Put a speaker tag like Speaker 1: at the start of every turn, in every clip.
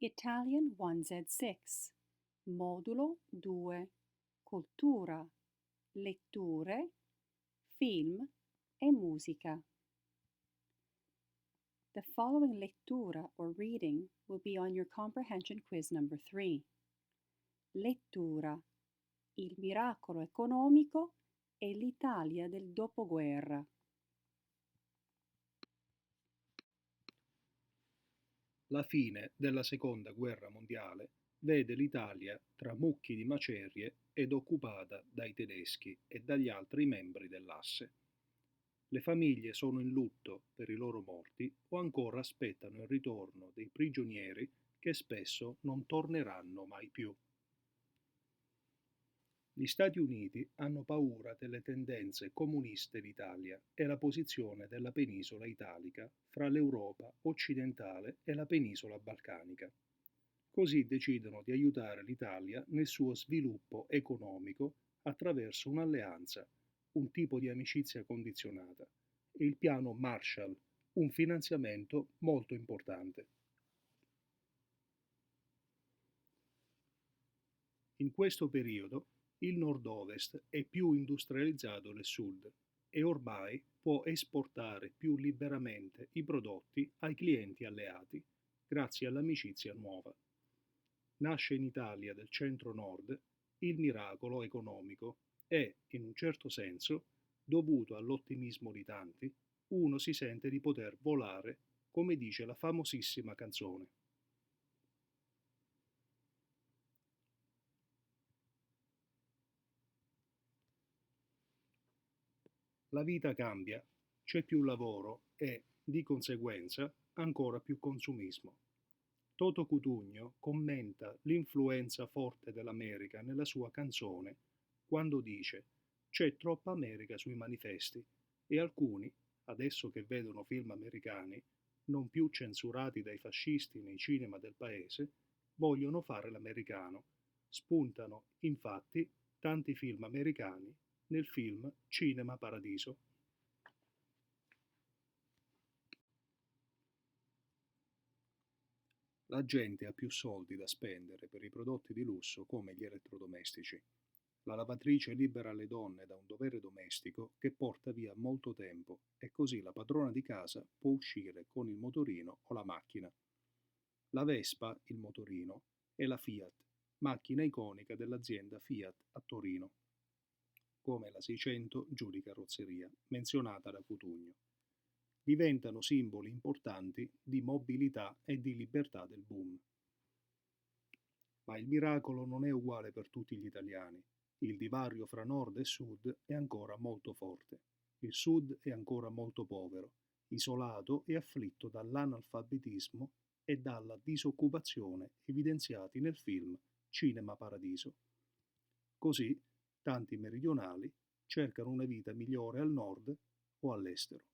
Speaker 1: Italian 1Z6, Modulo 2, Cultura, Letture, Film e Musica. The following lettura or reading will be on your comprehension quiz number 3. Lettura, il miracolo economico e l'Italia del dopoguerra.
Speaker 2: La fine della Seconda Guerra Mondiale vede l'Italia tra mucchi di macerie ed occupata dai tedeschi e dagli altri membri dell'asse. Le famiglie sono in lutto per i loro morti o ancora aspettano il ritorno dei prigionieri che spesso non torneranno mai più. Gli Stati Uniti hanno paura delle tendenze comuniste d'Italia e la posizione della penisola italica fra l'Europa occidentale e la penisola balcanica. Così decidono di aiutare l'Italia nel suo sviluppo economico attraverso un'alleanza, un tipo di amicizia condizionata, e il piano Marshall, un finanziamento molto importante. In questo periodo il nord-ovest è più industrializzato del sud e ormai può esportare più liberamente i prodotti ai clienti alleati, grazie all'amicizia nuova. Nasce in Italia del centro-nord il miracolo economico e, in un certo senso, dovuto all'ottimismo di tanti, uno si sente di poter volare, come dice la famosissima canzone. La vita cambia, c'è più lavoro e, di conseguenza, ancora più consumismo. Toto Cutugno commenta l'influenza forte dell'America nella sua canzone quando dice «C'è troppa America sui manifesti e alcuni, adesso che vedono film americani, non più censurati dai fascisti nei cinema del paese, vogliono fare l'americano. Spuntano, infatti, tanti film americani nel film Cinema Paradiso». La gente ha più soldi da spendere per i prodotti di lusso come gli elettrodomestici. La lavatrice libera le donne da un dovere domestico che porta via molto tempo e così la padrona di casa può uscire con il motorino o la macchina. La Vespa, il motorino, è la Fiat, macchina iconica dell'azienda Fiat a Torino, come la 600 giù di carrozzeria, menzionata da Cutugno. Diventano simboli importanti di mobilità e di libertà del boom. Ma il miracolo non è uguale per tutti gli italiani. Il divario fra nord e sud è ancora molto forte. Il sud è ancora molto povero, isolato e afflitto dall'analfabetismo e dalla disoccupazione evidenziati nel film Cinema Paradiso. Così tanti meridionali cercano una vita migliore al nord o all'estero.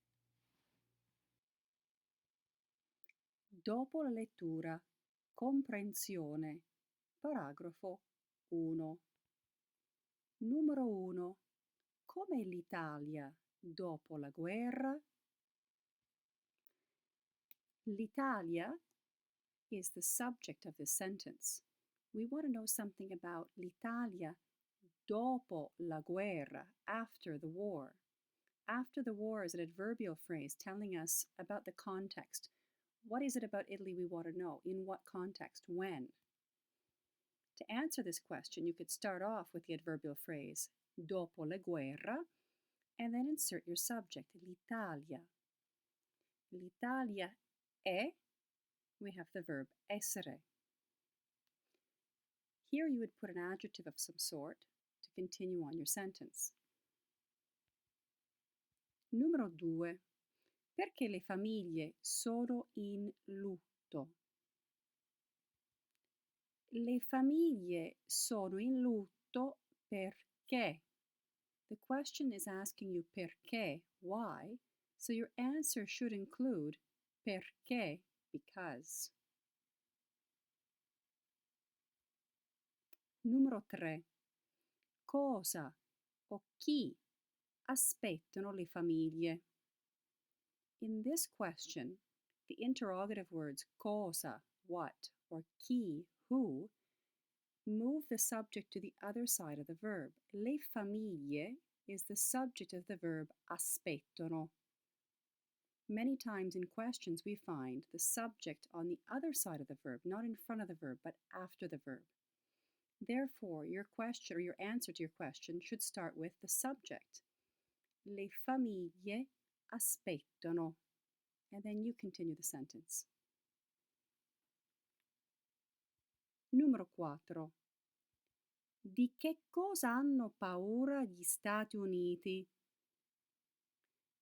Speaker 1: Dopo la lettura, comprensione, paragrafo 1. Numero 1. Com'è l'Italia dopo la guerra? L'Italia is the subject of this sentence. We want to know something about l'Italia dopo la guerra, after the war. After the war is an adverbial phrase telling us about the context. What is it about Italy we want to know? In what context? When? To answer this question, you could start off with the adverbial phrase dopo la guerra and then insert your subject, l'Italia. L'Italia è, we have the verb essere. Here you would put an adjective of some sort to continue on your sentence. Numero 2. Perché le famiglie sono in lutto? Le famiglie sono in lutto perché? The question is asking you perché, why, so your answer should include perché, because. Numero 3. Cosa o chi aspettano le famiglie? In this question, the interrogative words cosa, what, or chi, who, move the subject to the other side of the verb. Le famiglie is the subject of the verb aspettano. Many times in questions we find the subject on the other side of the verb, not in front of the verb, but after the verb. Therefore, your question or your answer to your question should start with the subject. Le famiglie aspettano. And then you continue the sentence. Numero 4. Di che cosa hanno paura gli Stati Uniti?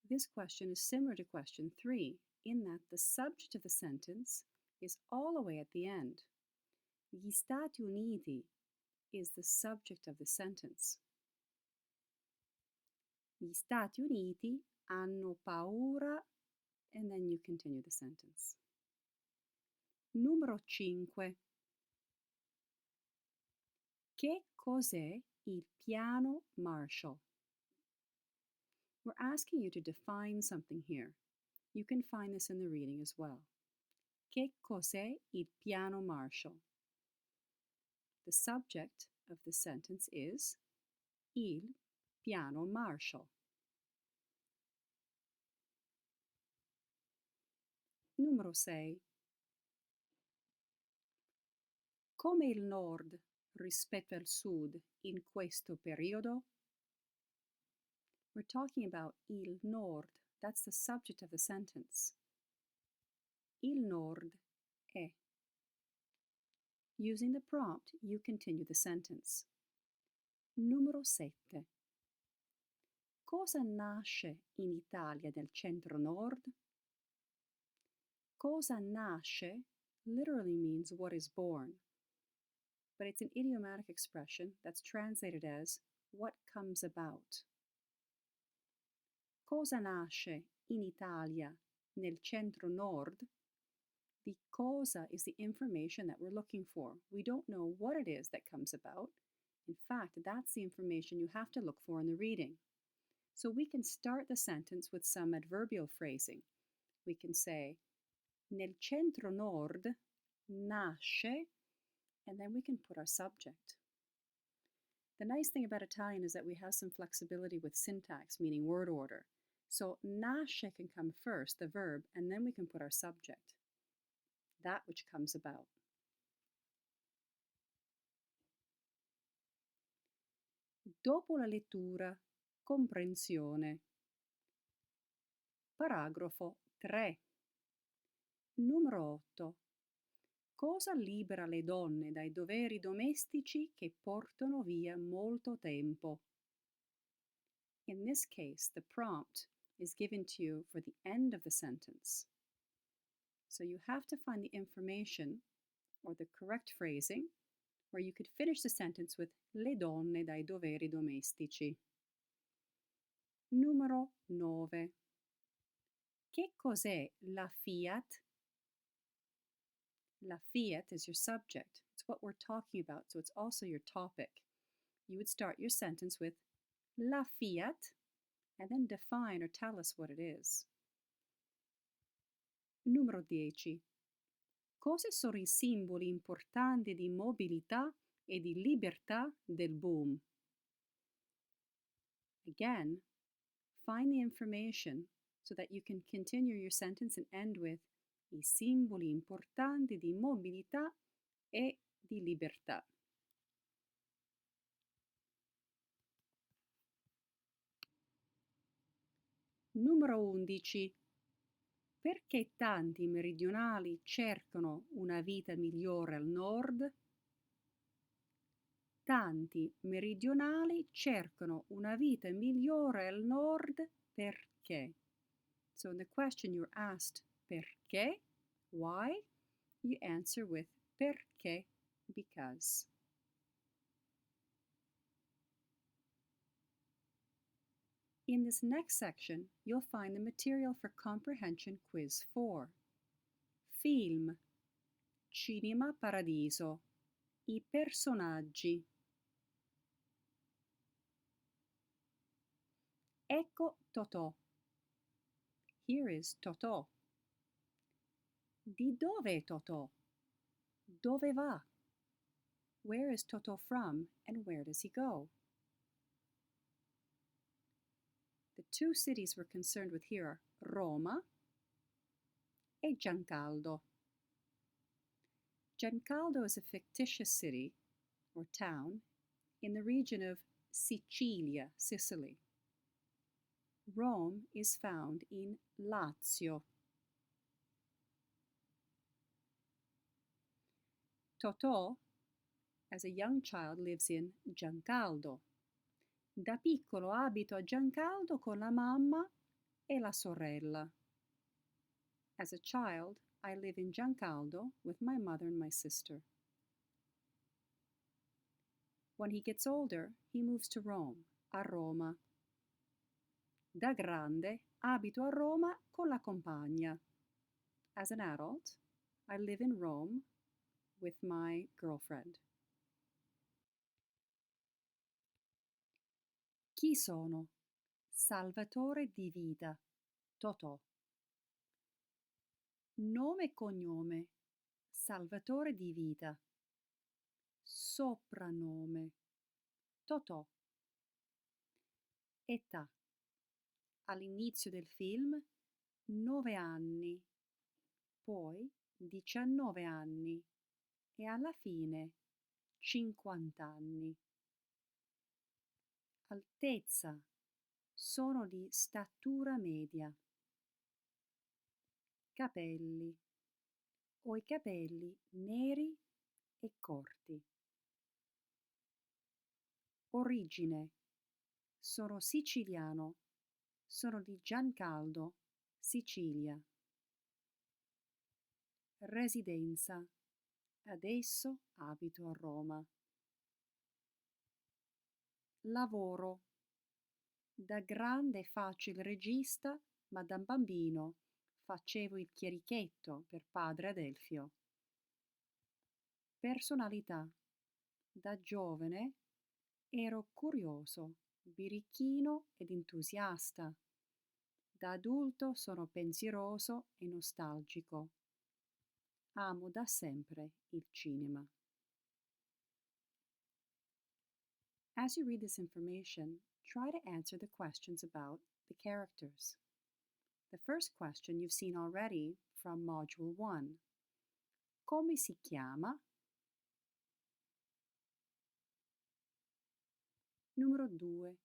Speaker 1: This question is similar to question 3 in that the subject of the sentence is all the way at the end. Gli Stati Uniti is the subject of the sentence. Gli Stati Uniti hanno paura, and then you continue the sentence. Numero 5. Che cos'è il piano Marshall? We're asking you to define something here. You can find this in the reading as well. Che cos'è il piano Marshall? The subject of the sentence is il piano Marshall. Numero 6. Come il nord rispetto al sud in questo periodo? We're talking about il nord. That's the subject of the sentence. Il nord è. Using the prompt, you continue the sentence. Numero 7. Cosa nasce in Italia nel centro-nord? Cosa nasce literally means what is born, but it's an idiomatic expression that's translated as what comes about. Cosa nasce in Italia nel centro-nord? The cosa is the information that we're looking for. We don't know what it is that comes about. In fact, that's the information you have to look for in the reading. So we can start the sentence with some adverbial phrasing. We can say, nel centro-nord nasce, and then we can put our subject. The nice thing about Italian is that we have some flexibility with syntax, meaning word order. So nasce can come first, the verb, and then we can put our subject. That which comes about. Dopo la lettura, comprensione. Paragrafo 3. Numero 8. Cosa libera le donne dai doveri domestici che portano via molto tempo? In this case, the prompt is given to you for the end of the sentence. So you have to find the information or the correct phrasing where you could finish the sentence with le donne dai doveri domestici. Numero 9. Che cos'è la Fiat? La Fiat is your subject. It's what we're talking about, so it's also your topic. You would start your sentence with la Fiat and then define or tell us what it is. Numero 10. Cosa sono i simboli importanti di mobilità e di libertà del boom? Again, find the information so that you can continue your sentence and end with i simboli importanti di mobilità e di libertà. Numero 11. Perché tanti meridionali cercano una vita migliore al nord? Tanti meridionali cercano una vita migliore al nord perché? So in the question you're asked perché, why, you answer with perché, because. In this next section, you'll find the material for Comprehension Quiz 4. Film, Cinema Paradiso, i personaggi. Ecco Totò. Here is Totò. Di dove è Totò? Dove va? Where is Totò from and where does he go? The two cities we're concerned with here are Roma e Giancaldo. Giancaldo is a fictitious city or town in the region of Sicilia, Sicily. Rome is found in Lazio. Totò, as a young child, lives in Giancaldo. Da piccolo abito a Giancaldo con la mamma e la sorella. As a child, I live in Giancaldo with my mother and my sister. When he gets older, he moves to Rome, a Roma. Da grande abito a Roma con la compagna. As an adult, I live in Rome with my girlfriend. Chi sono? Salvatore di vita, Totò. Nome e cognome, Salvatore di vita. Soprannome, Totò. Età. All'inizio del film 9 anni, poi 19 anni e alla fine 50 anni. Altezza. Sono di statura media. Capelli. Ho i capelli neri e corti. Origine. Sono siciliano. Sono di Giancaldo, Sicilia. Residenza. Adesso abito a Roma. Lavoro. Da grande faccio il regista, ma da bambino facevo il chierichetto per padre Adelfio. Personalità. Da giovane ero curioso, birichino ed entusiasta. Da adulto sono pensieroso e nostalgico. Amo da sempre il cinema. As you read this information, try to answer the questions about the characters. The first question you've seen already from Module 1. Come si chiama? Numero 2.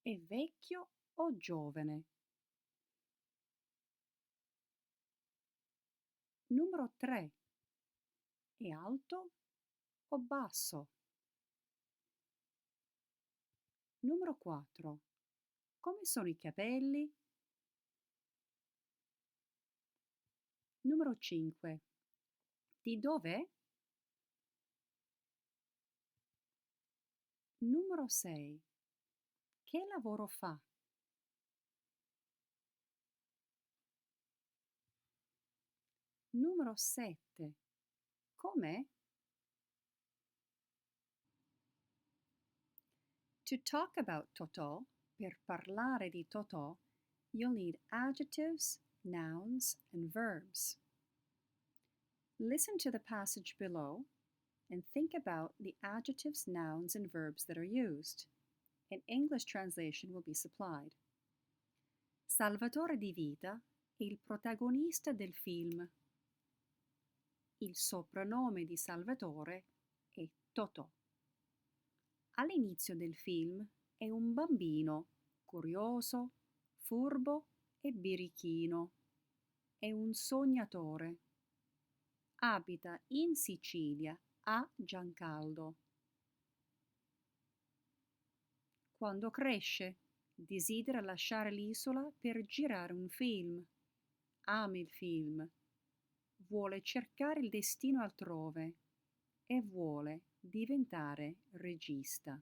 Speaker 1: È vecchio o giovane? Numero 3. È alto o basso? Numero 4. Come sono i capelli? Numero 5. Di dov'è? Numero 6. Che lavoro fa? Numero 7. Com'è? To talk about Totò, per parlare di Totò, you'll need adjectives, nouns, and verbs. Listen to the passage below and think about the adjectives, nouns, and verbs that are used. An English translation will be supplied. Salvatore di vita è il protagonista del film. Il soprannome di Salvatore è Totò. All'inizio del film è un bambino curioso, furbo e birichino. È un sognatore. Abita in Sicilia, a Giancaldo. Quando cresce, desidera lasciare l'isola per girare un film. Ama il film. Vuole cercare il destino altrove e vuole diventare regista.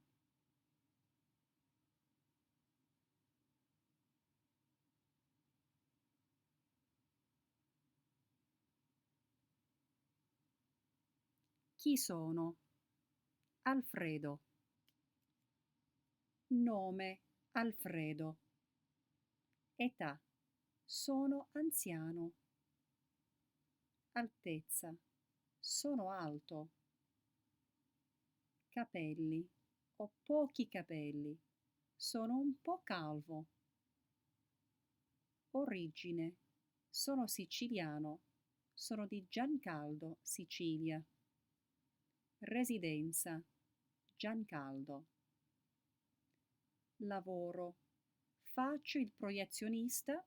Speaker 1: Chi sono? Alfredo. Nome Alfredo. Età. Sono anziano. Altezza. Sono alto. Capelli. Ho pochi capelli. Sono un po' calvo. Origine. Sono siciliano. Sono di Giancaldo, Sicilia. Residenza. Giancaldo. Lavoro. Faccio il proiezionista,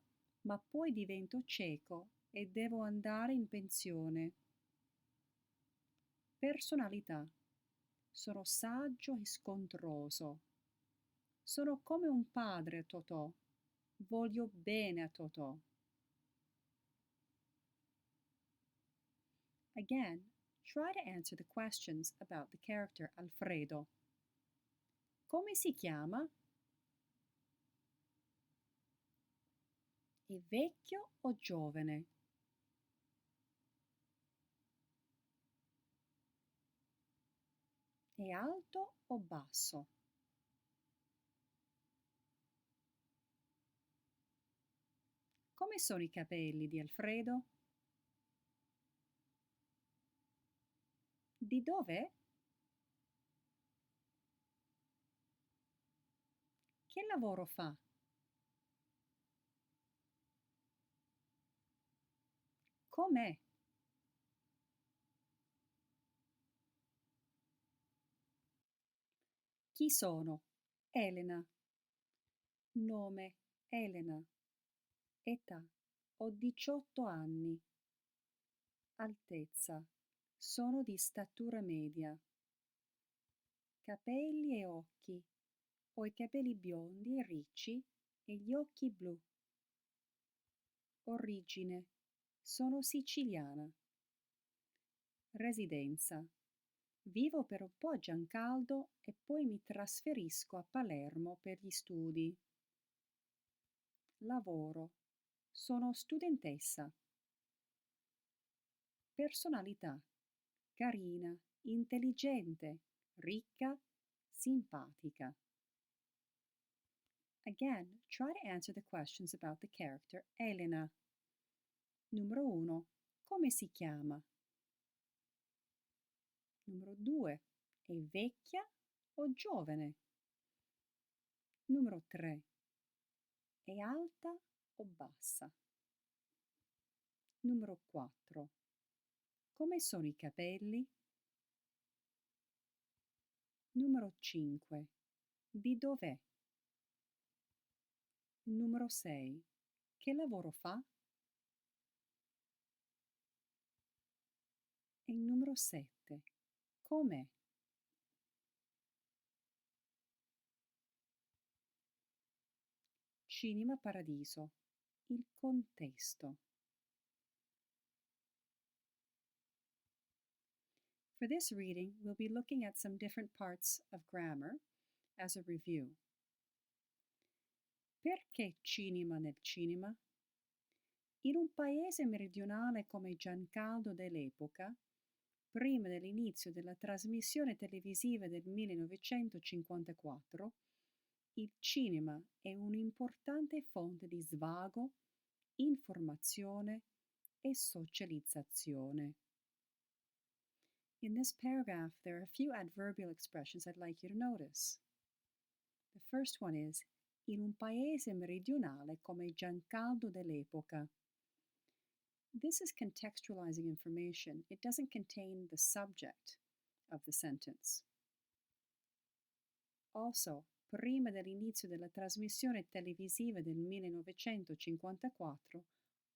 Speaker 1: ma poi divento cieco e devo andare in pensione. Personalità. Sono saggio e scontroso. Sono come un padre a Totò. Voglio bene a Totò. Again, try to answer the questions about the character Alfredo. Come si chiama? È vecchio o giovane? È alto o basso? Come sono i capelli di Alfredo? Di dov'è? Che lavoro fa? Com'è? Chi sono? Elena. Nome: Elena. Età: ho 18 anni. Altezza: sono di statura media. Capelli e occhi: ho i capelli biondi e ricci e gli occhi blu. Origine: sono siciliana. Residenza: vivo per un po' a Giancaldo e poi mi trasferisco a Palermo per gli studi. Lavoro: sono studentessa. Personalità: carina, intelligente, ricca, simpatica. Again, try to answer the questions about the character Elena. Numero 1. Come si chiama? Numero 2. È vecchia o giovane? Numero 3. È alta o bassa? Numero 4. Come sono i capelli? Numero 5. Di dov'è? Numero 6. Che lavoro fa? E numero 7. Com'è? Cinema Paradiso. Il contesto. For this reading, we'll be looking at some different parts of grammar as a review. Perché cinema nel cinema? In un paese meridionale come Giancaldo dell'epoca, prima dell'inizio della trasmissione televisiva del 1954, il cinema è un'importante fonte di svago, informazione e socializzazione. In this paragraph, there are a few adverbial expressions I'd like you to notice. The first one is in un paese meridionale come Giancaldo dell'epoca. This is contextualizing information. It doesn't contain the subject of the sentence. Also, prima dell'inizio della trasmissione televisiva del 1954,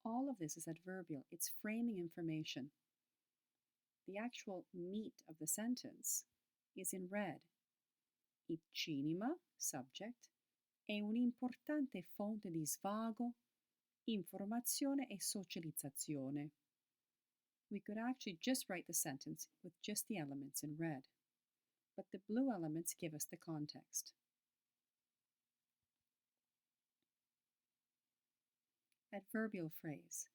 Speaker 1: all of this is adverbial. It's framing information. The actual meat of the sentence is in red. Il cinema, subject, è un'importante fonte di svago, informazione e socializzazione. We could actually just write the sentence with just the elements in red, but the blue elements give us the context. Adverbial phrase.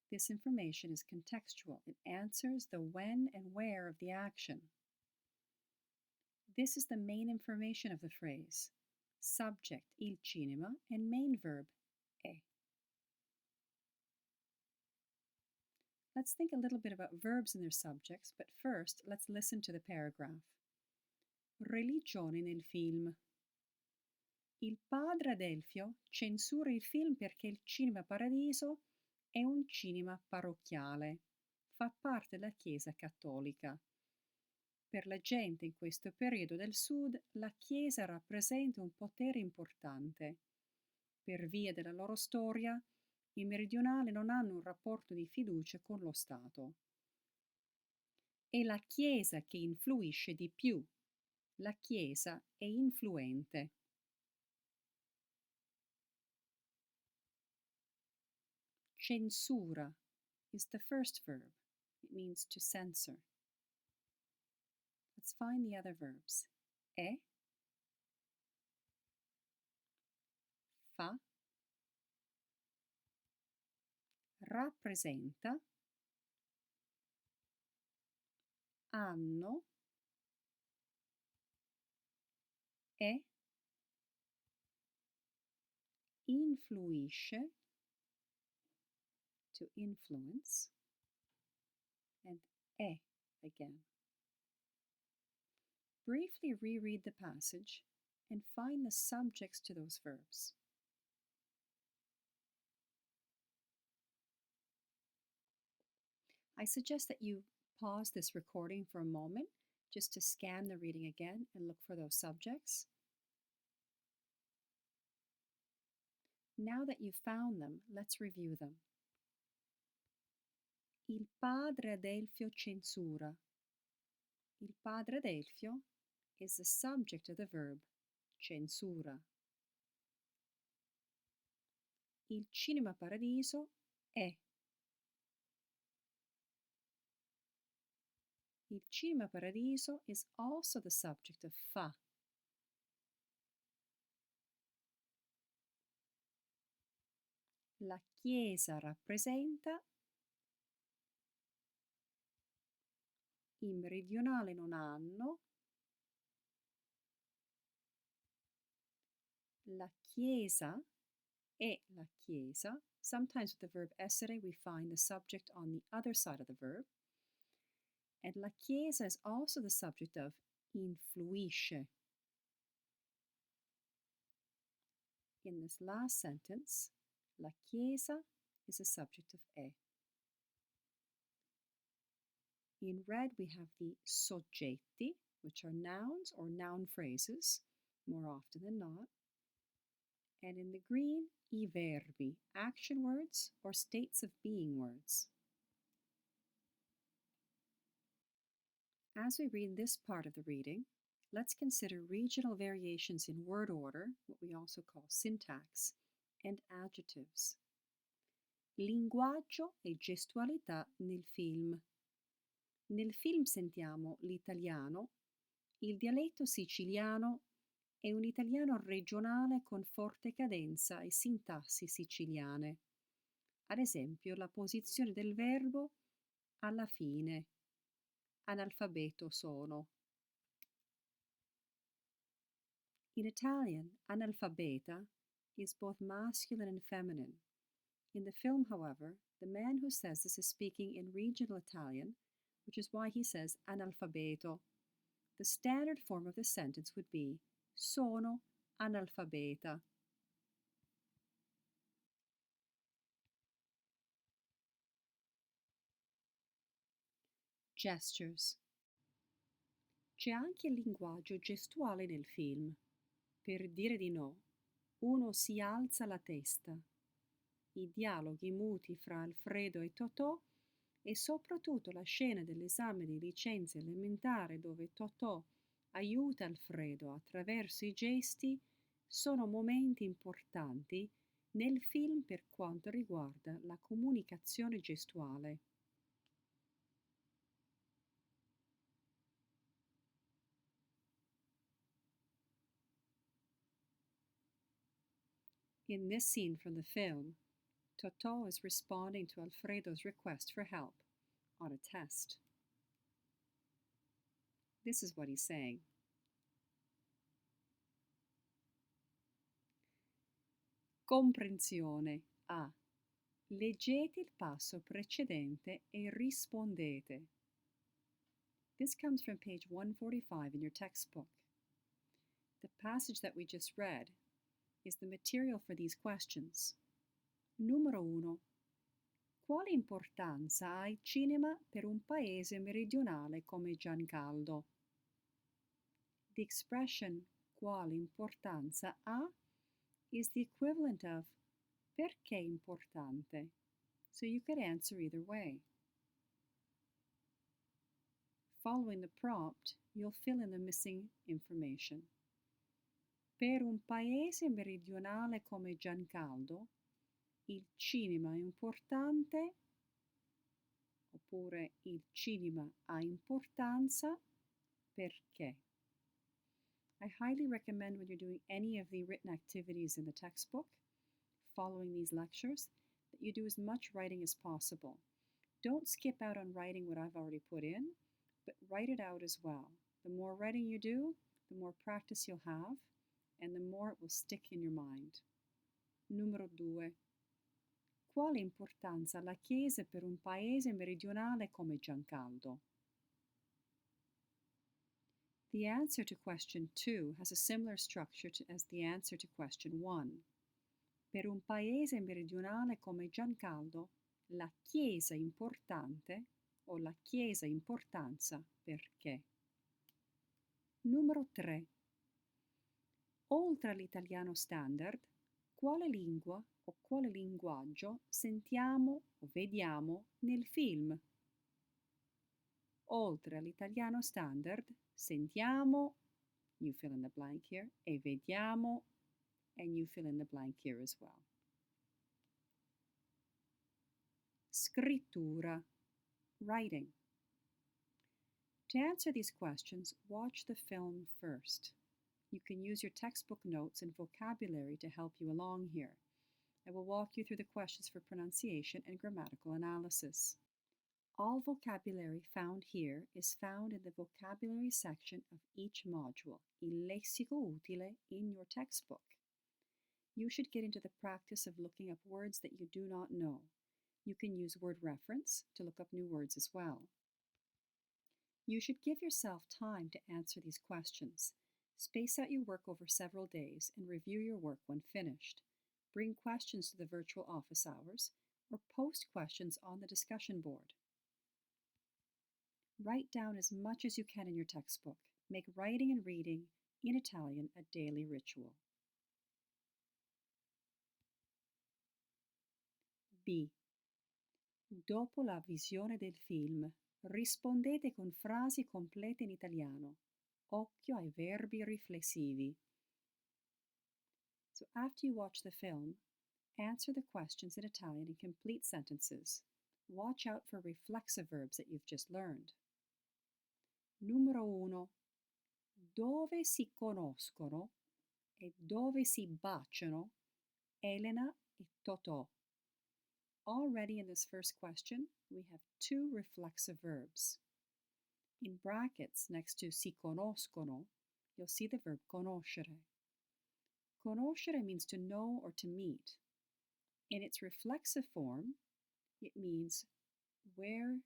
Speaker 1: This information is contextual. It answers the when and where of the action. This is the main information of the phrase. Subject, il cinema, and main verb, è. Let's think a little bit about verbs and their subjects, but first let's listen to the paragraph. Religione nel film. Il padre Adelfio censura il film perché il Cinema Paradiso è un cinema parrocchiale, fa parte della Chiesa cattolica. Per la gente in questo periodo del Sud, la Chiesa rappresenta un potere importante. Per via della loro storia, i meridionali non hanno un rapporto di fiducia con lo Stato. È la Chiesa che influisce di più. La Chiesa è influente. Censura is the first verb. It means to censor. Let's find the other verbs. È, fa, rappresenta, hanno, è, influisce, to influence, and è again. Briefly reread the passage and find the subjects to those verbs. I suggest that you pause this recording for a moment just to scan the reading again and look for those subjects. Now that you've found them, let's review them. Il padre Adelfio censura. Il padre Adelfio is the subject of the verb censura. Il Cinema Paradiso è. Il Cinema Paradiso is also the subject of fa. La Chiesa rappresenta. I meridionali non hanno. La Chiesa è la Chiesa. Sometimes with the verb essere we find the subject on the other side of the verb. And la Chiesa is also the subject of influisce. In this last sentence, la Chiesa is the subject of è. In red we have the soggetti, which are nouns or noun phrases, more often than not. And in the green, I verbi, action words or states of being words. As we read this part of the reading, let's consider regional variations in word order, what we also call syntax, and adjectives. Linguaggio e gestualità nel film. Nel film sentiamo l'italiano, il dialetto siciliano e un italiano regionale con forte cadenza e sintassi siciliane. Ad esempio, la posizione del verbo alla fine. Analfabeto sono. In Italian, analfabeta is both masculine and feminine. In the film, however, the man who says this is speaking in regional Italian, which is why he says analfabeto. The standard form of the sentence would be sono analfabeta. Gestures. C'è anche il linguaggio gestuale nel film. Per dire di no, uno si alza la testa. I dialoghi muti fra Alfredo e Totò e soprattutto la scena dell'esame di licenza elementare dove Totò aiuta Alfredo attraverso i gesti sono momenti importanti nel film per quanto riguarda la comunicazione gestuale. In this scene from the film, Totò is responding to Alfredo's request for help on a test. This is what he's saying. Comprensione A. Leggete il passo precedente e rispondete. This comes from page 145 in your textbook. The passage that we just read is the material for these questions. Numero 1. Quale importanza ha il cinema per un paese meridionale come Giancaldo? The expression quale importanza ha is the equivalent of perché importante, so you could answer either way. Following the prompt, you'll fill in the missing information. Per un paese meridionale come Giancaldo, il cinema è importante, oppure il cinema ha importanza perché. I highly recommend when you're doing any of the written activities in the textbook, following these lectures, that you do as much writing as possible. Don't skip out on writing what I've already put in, but write it out as well. The more writing you do, the more practice you'll have, and the more it will stick in your mind. Numero 2. Quale importanza ha la Chiesa per un paese meridionale come Giancaldo? The answer to question 2 has a similar structure as the answer to question 1. Per un paese meridionale come Giancaldo, la Chiesa importante o la Chiesa importanza perché. Numero 3. Oltre all'italiano standard, quale lingua o quale linguaggio sentiamo o vediamo nel film? Oltre all'italiano standard, sentiamo, you fill in the blank here, e vediamo, and you fill in the blank here as well. Scrittura, writing. To answer these questions, watch the film first. You can use your textbook notes and vocabulary to help you along here. I will walk you through the questions for pronunciation and grammatical analysis. All vocabulary found here is found in the vocabulary section of each module, il lessico utile, in your textbook. You should get into the practice of looking up words that you do not know. You can use word reference to look up new words as well. You should give yourself time to answer these questions. Space out your work over several days and review your work when finished. Bring questions to the virtual office hours or post questions on the discussion board. Write down as much as you can in your textbook. Make writing and reading in Italian a daily ritual. B. Dopo la visione del film, rispondete con frasi complete in italiano. Occhio ai verbi riflessivi. So after you watch the film, answer the questions in Italian in complete sentences. Watch out for reflexive verbs that you've just learned. Numero 1. Dove si conoscono e dove si baciano Elena e Totò? Already in this first question, we have two reflexive verbs. In brackets next to si conoscono, you'll see the verb conoscere. Conoscere means to know or to meet. In its reflexive form, it means where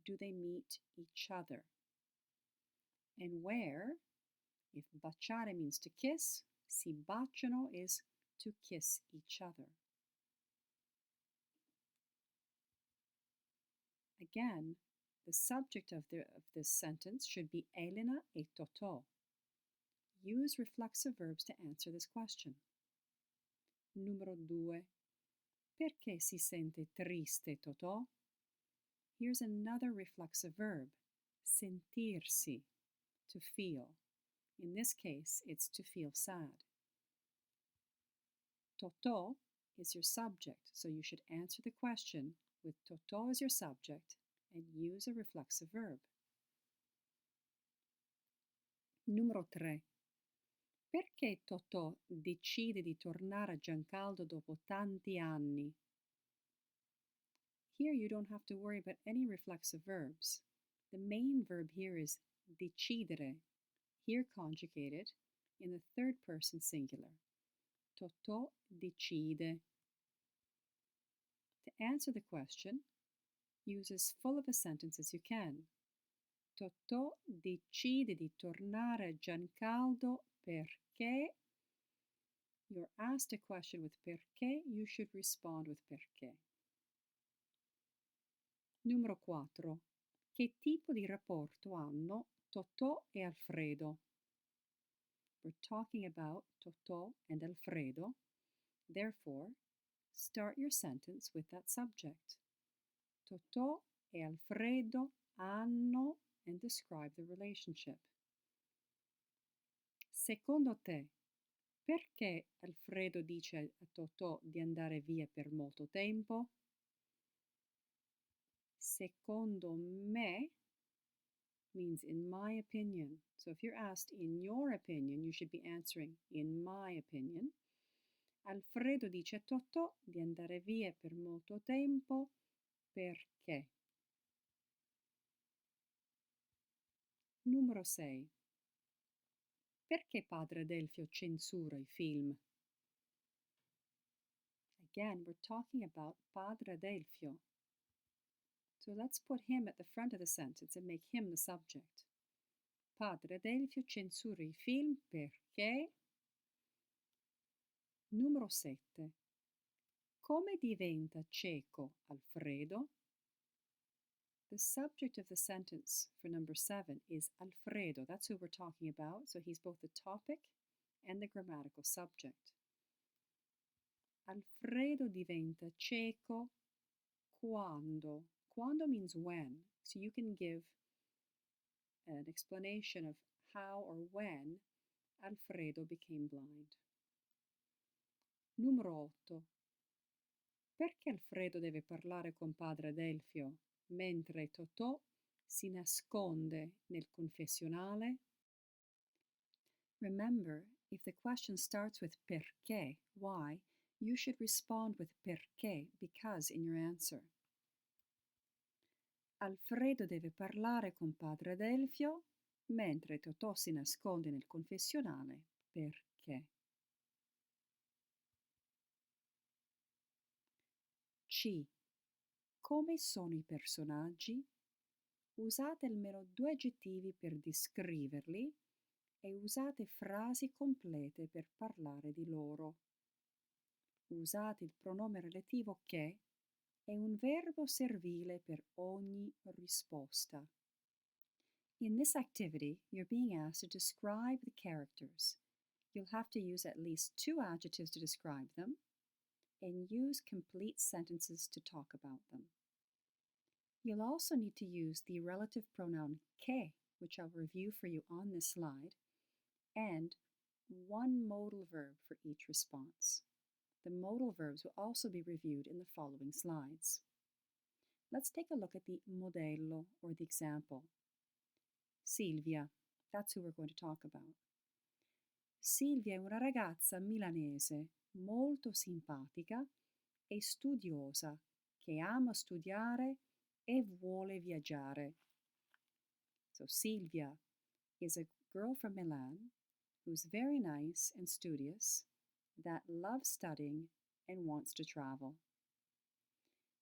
Speaker 1: do they meet each other? And where, if baciare means to kiss, si baciano is to kiss each other. Again, the subject of this sentence should be Elena e Totò. Use reflexive verbs to answer this question. Numero 2. Perché si sente triste Totò? Here's another reflexive verb, sentirsi, to feel. In this case, it's to feel sad. Totò is your subject, so you should answer the question with Totò as your subject and use a reflexive verb. Numero 3. Perché Totò decide di tornare a Giancaldo dopo tanti anni? Here you don't have to worry about any reflexive verbs. The main verb here is decidere, here conjugated in the third person singular. Totò decide. To answer the question, use as full of a sentence as you can. Totò decide di tornare a Giancaldo perché. You're asked a question with perché, you should respond with perché. Numero 4. Che tipo di rapporto hanno Totò e Alfredo? We're talking about Totò and Alfredo. Therefore, start your sentence with that subject. Totò e Alfredo hanno, and describe the relationship. Secondo te, perché Alfredo dice a Totò di andare via per molto tempo? Secondo me means in my opinion. So if you're asked in your opinion, you should be answering in my opinion. Alfredo dice a Totò di andare via per molto tempo perché. Numero 6. Perché padre Adelfio censura i film? Again, we're talking about Padre Adelfio. So let's put him at the front of the sentence and make him the subject. Padre Adelfio censura i film perché. Numero 7. Come diventa cieco Alfredo? The subject of the sentence for number 7 is Alfredo. That's who we're talking about. So he's both the topic and the grammatical subject. Alfredo diventa cieco quando. Quando means when. So you can give an explanation of how or when Alfredo became blind. Numero 8. Perché Alfredo deve parlare con padre Adelfio mentre Totò si nasconde nel confessionale? Remember, if the question starts with perché, why, you should respond with perché, because in your answer. Alfredo deve parlare con padre Adelfio mentre Totò si nasconde nel confessionale perché. C. Come sono i personaggi? Usate almeno 2 aggettivi per descriverli e usate frasi complete per parlare di loro. Usate il pronome relativo che e un verbo servile per ogni risposta. In this activity, you're being asked to describe the characters. You'll have to use at least 2 adjectives to describe them and use complete sentences to talk about them. You'll also need to use the relative pronoun che, which I'll review for you on this slide, and 1 modal verb for each response. The modal verbs will also be reviewed in the following slides. Let's take a look at the modello, or the example. Silvia, that's who we're going to talk about. Silvia è una ragazza milanese molto simpatica e studiosa che ama studiare e vuole viaggiare. So Silvia is a girl from Milan who's very nice and studious, that loves studying and wants to travel.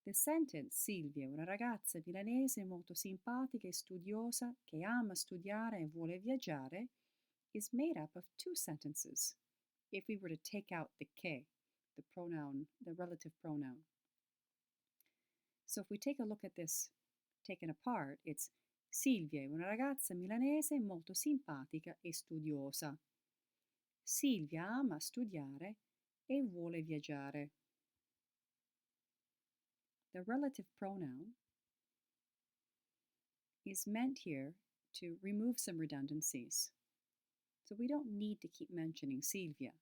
Speaker 1: The sentence Silvia è una ragazza milanese molto simpatica e studiosa che ama studiare e vuole viaggiare is made up of 2 sentences if we were to take out the che, the pronoun, the relative pronoun. So if we take a look at this taken apart, it's Silvia è una ragazza milanese molto simpatica e studiosa. Silvia ama studiare e vuole viaggiare. The relative pronoun is meant here to remove some redundancies. So we don't need to keep mentioning Silvia.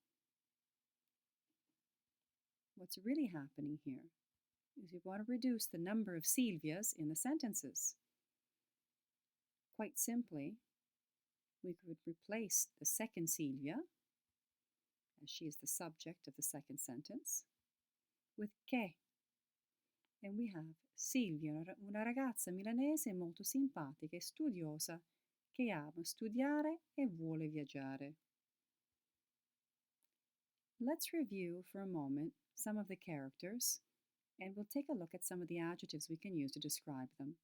Speaker 1: What's really happening here is we want to reduce the number of Silvias in the sentences. Quite simply, we could replace the second Silvia, as she is the subject of the second sentence, with che. And we have Silvia, una ragazza milanese molto simpatica e studiosa che ama studiare e vuole viaggiare. Let's review for a moment some of the characters And we'll take a look at some of the adjectives we can use to describe them.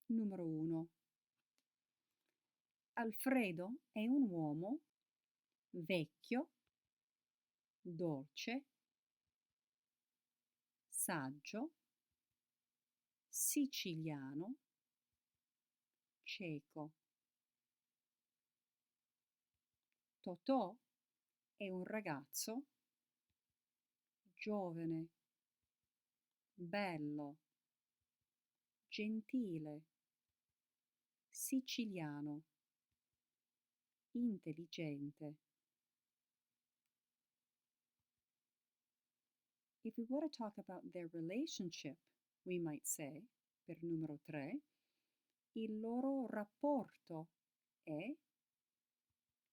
Speaker 1: Numero 1. Alfredo è un uomo vecchio, dolce, saggio, siciliano, cieco. Totò è un ragazzo giovane, bello, gentile, siciliano, intelligente. If we want to talk about their relationship, we might say, per numero 3, il loro rapporto è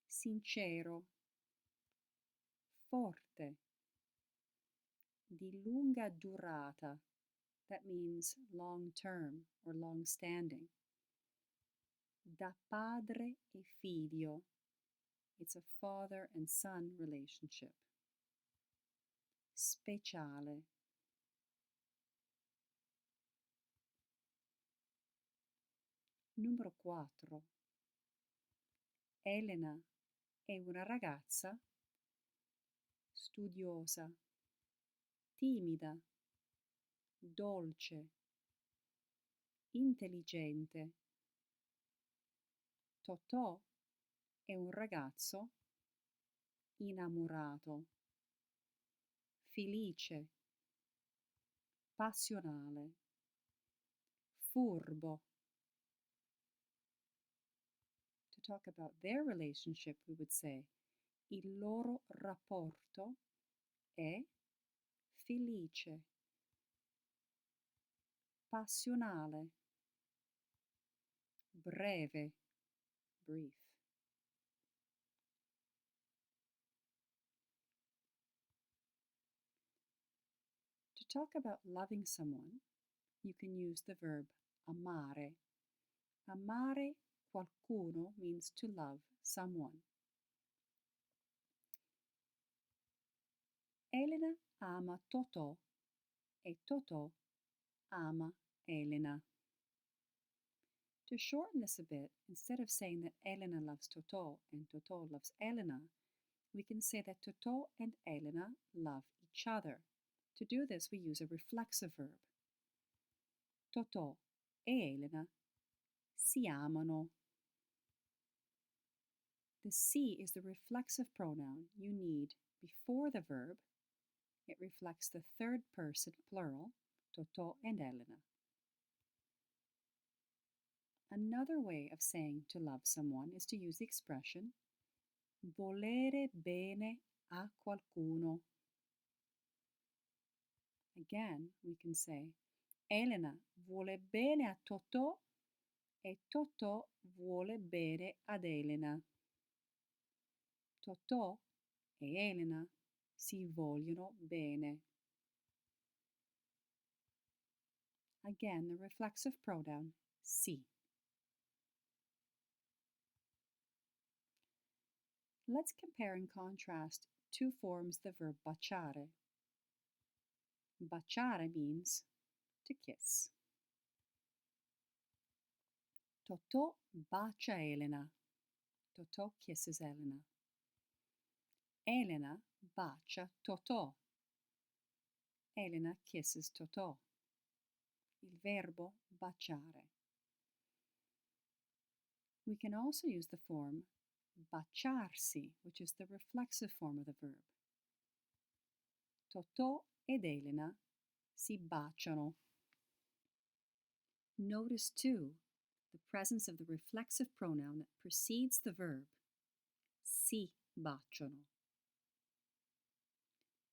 Speaker 1: sincero, forte, di lunga durata. That means long term or long standing. Da padre e figlio. It's a father and son relationship. Speciale. Numero 4. Elena è una ragazza studiosa, timida, dolce, intelligente. Totò è un ragazzo innamorato, felice, passionale, furbo. To talk about their relationship, we would say, il loro rapporto è felice, passionale, breve, brief. To talk about loving someone, you can use the verb amare. Amare qualcuno means to love someone. Elena ama Totò e Totò ama Elena. To shorten this a bit, instead of saying that Elena loves Totò and Totò loves Elena, we can say that Totò and Elena love each other. To do this, we use a reflexive verb. Totò e Elena si amano. The si is the reflexive pronoun you need before the verb. It reflects the third person plural, Totò and Elena. Another way of saying to love someone is to use the expression volere bene a qualcuno. Again, we can say Elena vuole bene a Totò e Totò vuole bene ad Elena. Totò e Elena si vogliono bene. Again, the reflexive pronoun si. Let's compare and contrast two forms of the verb baciare. Baciare means to kiss. Totò bacia Elena. Totò kisses Elena. Elena bacia Totò. Elena kisses Totò. Il verbo baciare. We can also use the form baciarsi, which is the reflexive form of the verb. Totò ed Elena si baciano. Notice, too, the presence of the reflexive pronoun that precedes the verb. Si baciano.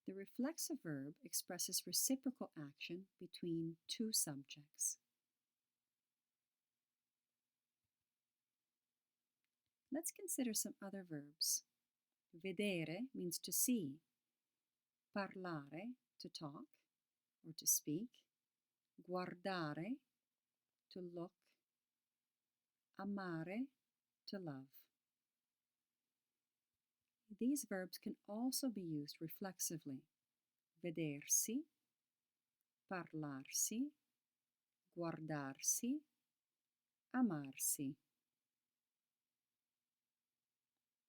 Speaker 1: The reflexive verb expresses reciprocal action between two subjects. Let's consider some other verbs. Vedere means to see. Parlare, to talk or to speak. Guardare, to look. Amare, to love. These verbs can also be used reflexively. Vedersi parlarsi, guardarsi, amarsi.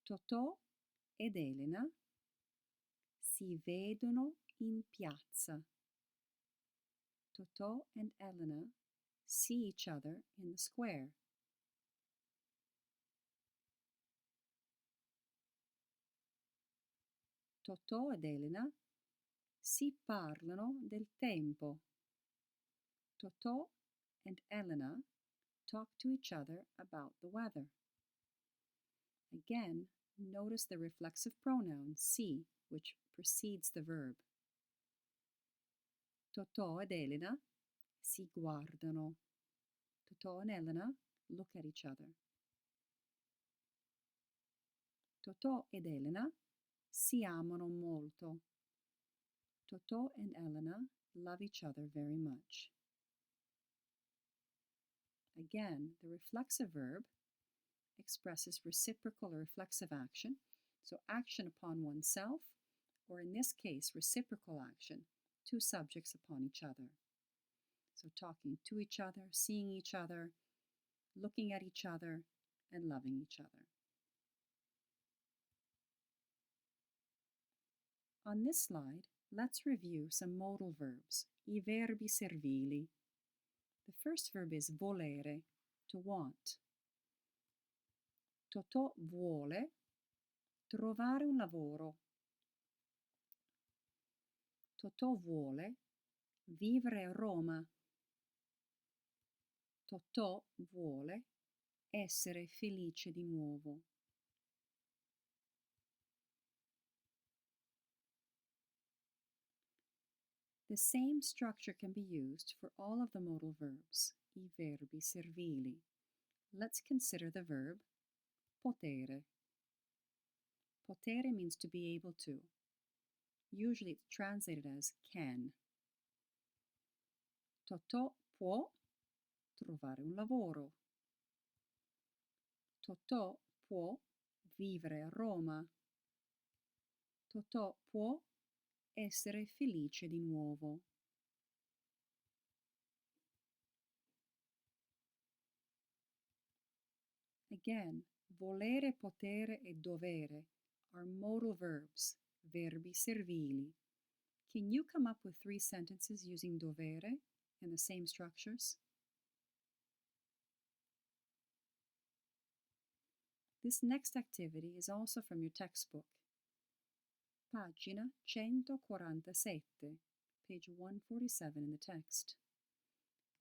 Speaker 1: Totò ed Elena si vedono in piazza. Totò and Elena see each other in the square. Totò ed Elena si parlano del tempo. Totò and Elena talk to each other about the weather. Again, notice the reflexive pronoun si, which precedes the verb. Totò ed Elena si guardano. Totò and Elena look at each other. Totò ed Elena si amano molto. Totò and Elena love each other very much. Again, the reflexive verb expresses reciprocal or reflexive action, so action upon oneself, or in this case, reciprocal action, two subjects upon each other. So talking to each other, seeing each other, looking at each other, and loving each other. On this slide, let's review some modal verbs, I verbi servili. The first verb is volere, to want. Totò vuole trovare un lavoro. Totò vuole vivere a Roma. Totò vuole essere felice di nuovo. The same structure can be used for all of the modal verbs, I verbi servili. Let's consider the verb potere. Potere means to be able to. Usually it's translated as can. Totò può trovare un lavoro. Totò può vivere a Roma. Totò può essere felice di nuovo. Again, volere, potere e dovere are modal verbs, verbi servili. Can you come up with 3 sentences using dovere and the same structures? This next activity is also from your textbook. Pagina 147, page 147 in the text.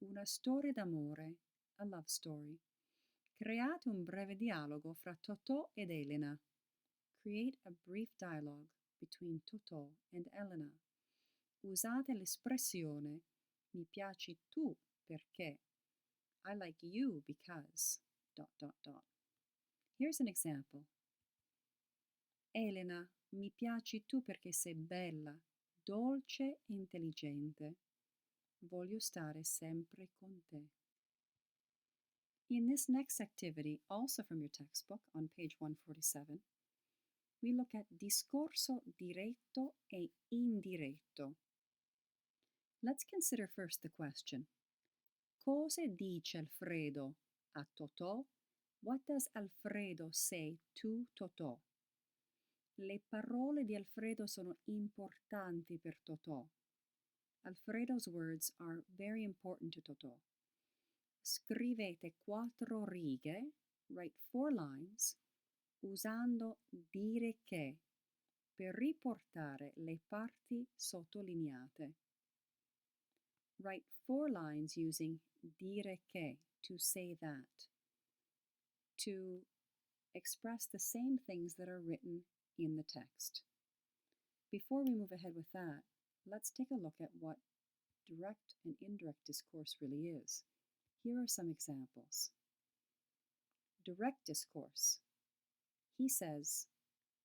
Speaker 1: Una storia d'amore, a love story. Create un breve dialogo fra Totò ed Elena. Create a brief dialogue between Totò and Elena. Usate l'espressione mi piaci tu perché. I like you because ... Here's an example. Elena, mi piaci tu perché sei bella, dolce e intelligente. Voglio stare sempre con te. In this next activity, also from your textbook on page 147, we look at discorso diretto e indiretto. Let's consider first the question. Cosa dice Alfredo a Totò? What does Alfredo say to Totò? Le parole di Alfredo sono importanti per Totò. Alfredo's words are very important to Totò. Scrivete 4 righe, write 4 lines, usando dire che per riportare le parti sottolineate. Write 4 lines using dire che, to say that, to express the same things that are written in the text. Before we move ahead with that, let's take a look at what direct and indirect discourse really is. Here are some examples. Direct discourse. He says,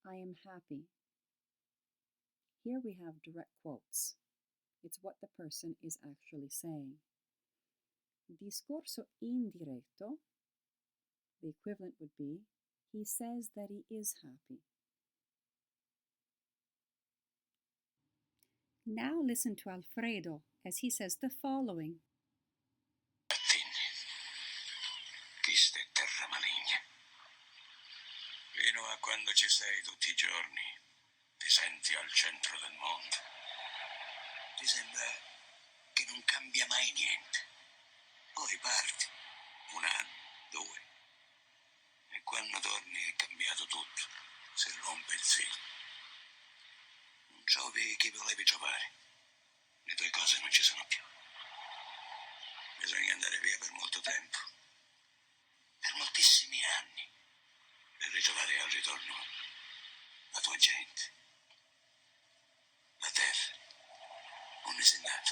Speaker 1: I am happy. Here we have direct quotes. It's what the person is actually saying. Discorso indiretto, the equivalent would be, he says that he is happy. Now listen to Alfredo as he says the following.
Speaker 3: Questa è terra maligna. Fino a quando ci sei tutti i giorni, ti senti al centro del mondo. Ti sembra che non cambia mai niente. Poi parti, un anno, due, e quando torni è cambiato tutto. Si rompe il filo. Non giovi chi volevi giovare. Le tue cose non ci sono più. Bisogna andare via per molto tempo. Per moltissimi anni. Per ritrovare al ritorno la tua gente. La terra. Non ne sei nato.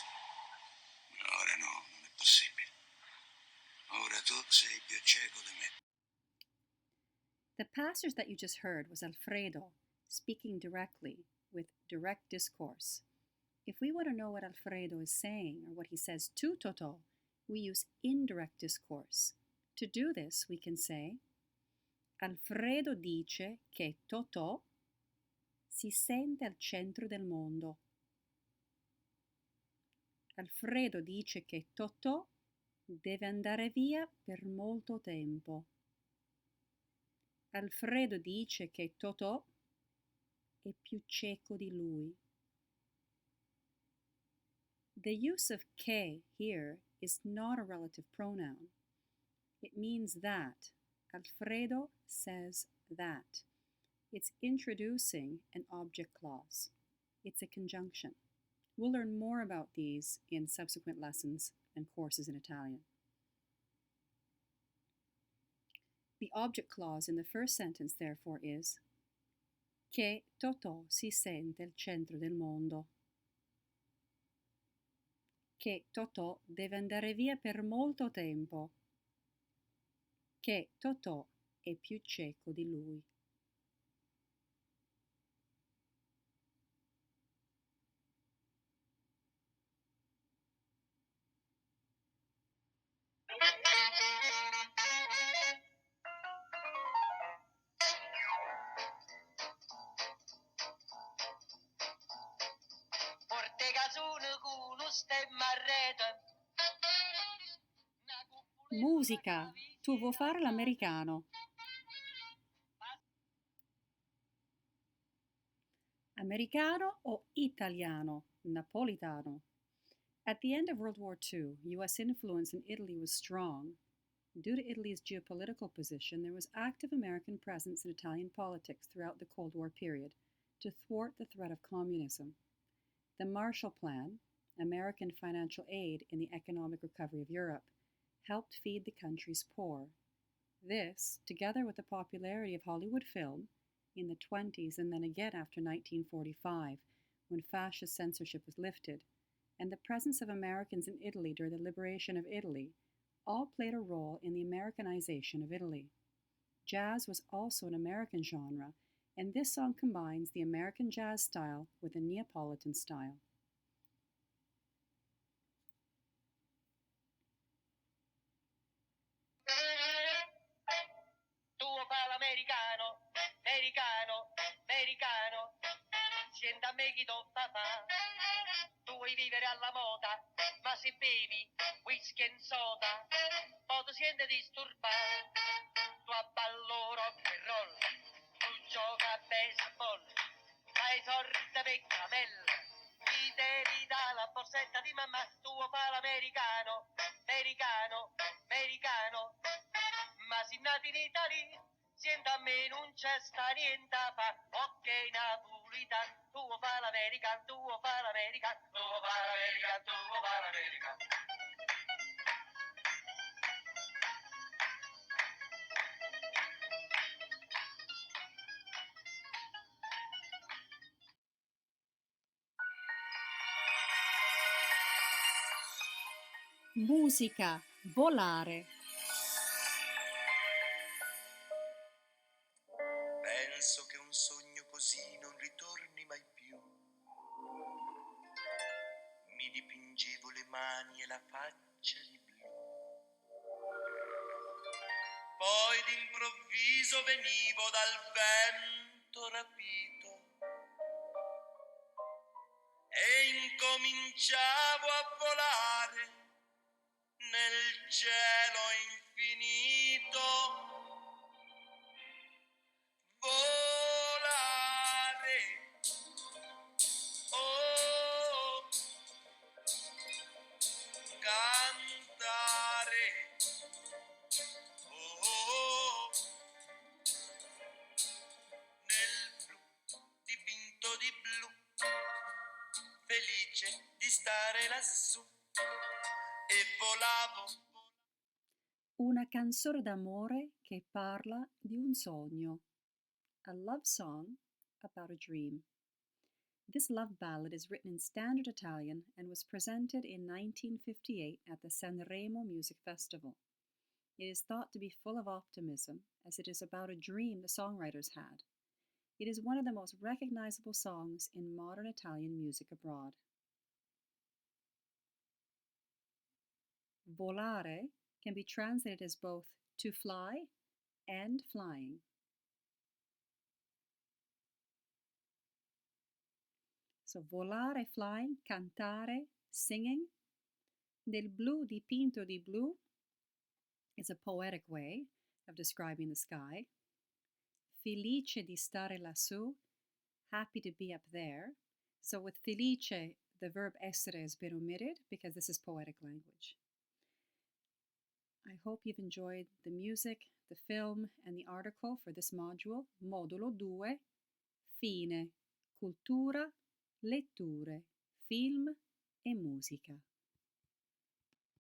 Speaker 3: Ora no, non è possibile. Ora tu sei più cieco di me.
Speaker 1: The passage that you just heard was Alfredo speaking directly with direct discourse. If we want to know what Alfredo is saying or what he says to Toto, we use indirect discourse. To do this, we can say, Alfredo dice che Totò si sente al centro del mondo. Alfredo dice che Totò deve andare via per molto tempo. Alfredo dice che Totò è più cieco di lui. The use of che here is not a relative pronoun. It means that. Alfredo says that. It's introducing an object clause. It's a conjunction. We'll learn more about these in subsequent lessons and courses in Italian. The object clause in the first sentence, therefore, is che Totò si sente al centro del mondo. Che Totò deve andare via per molto tempo. Che Totò è più cieco di lui. Musica, tu vuoi fare l'americano? Americano o italiano, napolitano? At the end of World War II, U.S. influence in Italy was strong. Due to Italy's geopolitical position, there was active American presence in Italian politics throughout the Cold War period to thwart the threat of communism. The Marshall Plan, American financial aid in the economic recovery of Europe, helped feed the country's poor. This, together with the popularity of Hollywood film in the 20s and then again after 1945, when fascist censorship was lifted, and the presence of Americans in Italy during the liberation of Italy, all played a role in the Americanization of Italy. Jazz was also an American genre, and this song combines the American jazz style with the Neapolitan style.
Speaker 4: Americano, senta a me chi t'ho fa. Tu vuoi vivere alla moda, ma se bevi whisky e soda, poi ti senti disturbato. Tu abballo rock and roll, tu gioca a baseball, fai sordi per camella, ti devi dare la borsetta di mamma, tu fa l'americano, americano, americano, ma si nati in Italia. Senta a me non c'è sta niente a fa, ok napolitan, tu fa l'American, tu fa l'American, tu fa l'American, tu fa l'American.
Speaker 1: Musica, volare.
Speaker 3: Penso che un sogno così non ritorni mai più. Mi dipingevo le mani e la faccia di blu. Poi d'improvviso venivo dal vento rapito e incominciavo a volare nel cielo infinito. Volare, oh, cantare, oh, nel blu dipinto di blu, felice di stare lassù e volavo.
Speaker 1: Una canzone d'amore che parla di un sogno. A love song about a dream. This love ballad is written in standard Italian and was presented in 1958 at the Sanremo Music Festival. It is thought to be full of optimism, as it is about a dream the songwriters had. It is one of the most recognizable songs in modern Italian music abroad. Volare can be translated as both to fly and flying. So volare, flying, cantare, singing. Nel blu dipinto di blu is a poetic way of describing the sky. Felice di stare lassù, happy to be up there. So with felice, the verb essere has been omitted because this is poetic language. I hope you've enjoyed the music, the film, and the article for this module, Modulo 2, Fine, Cultura, Letture, Film e Musica.